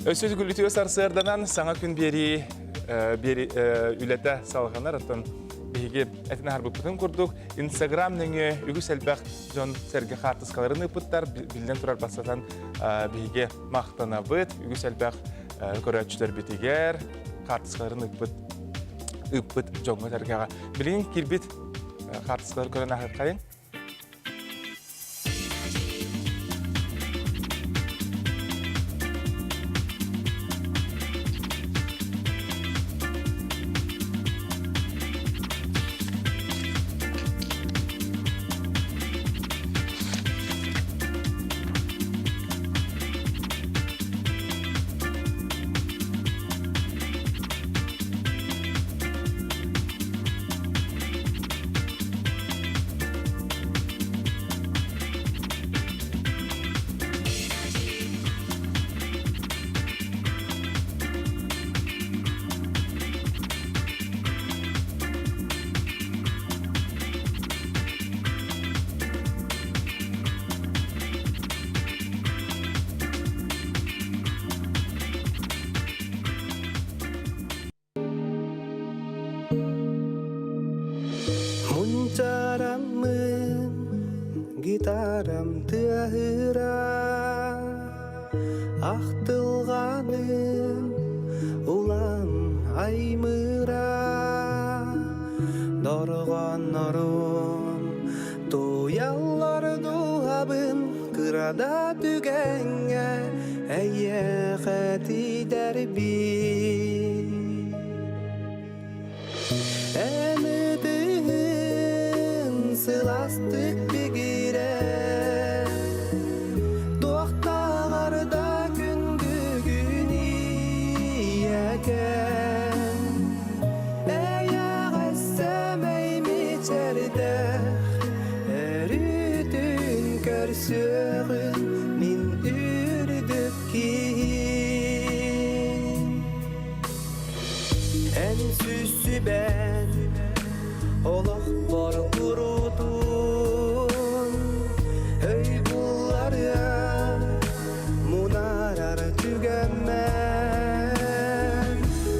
Өсөз гүлітігі сарсырданан саңа күн бері үләті салғанар аттан бейге әтіні харбықпытын күрдік. Инстаграм нөңі үгі сәлбәқ жон сәрге хаартыскаларын ұпыттар білден тұрар басатан бейге мақтана бұд. Үгі сәлбәқ көрәтшілер бетігер хаартыскаларын ұпыт жоңғы сәргеға. Білген кербет хаартыскалар көрін ақыт қайын? Gitaram tühüra Ahtılganım ulan aymıra Dorganlarım Tuyallar duhabın Kırada tügenge Eyyeketi derbi Emidin sılastık bigire Doğtalarda gündügün iyeken Eyak etsem eymiçerde Erüdün körsüğün min ürdük ki En süsü ben Olaq var kurudun Öy bullarya Munarar tügenmen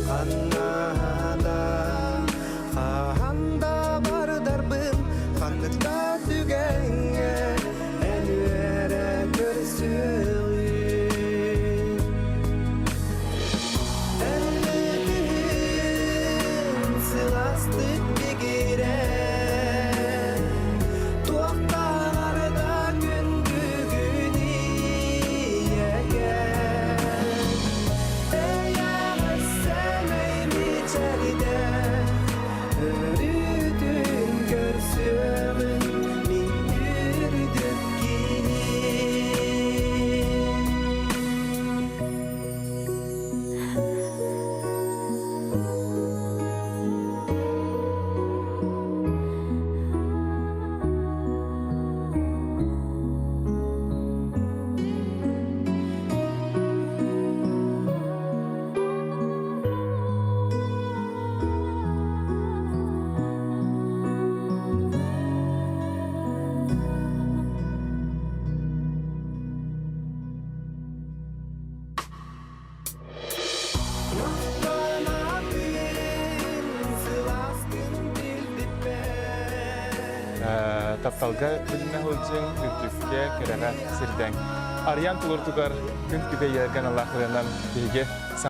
Kannada Kahanda var darbın Kanlıkta tügenge Envere körsüğün Ellerin sılastık Тапталга билме хөлжең үтүкке керәгә сирдәң. Арыйаан тулыртугар күн күбәйгән Аллаһ белән беге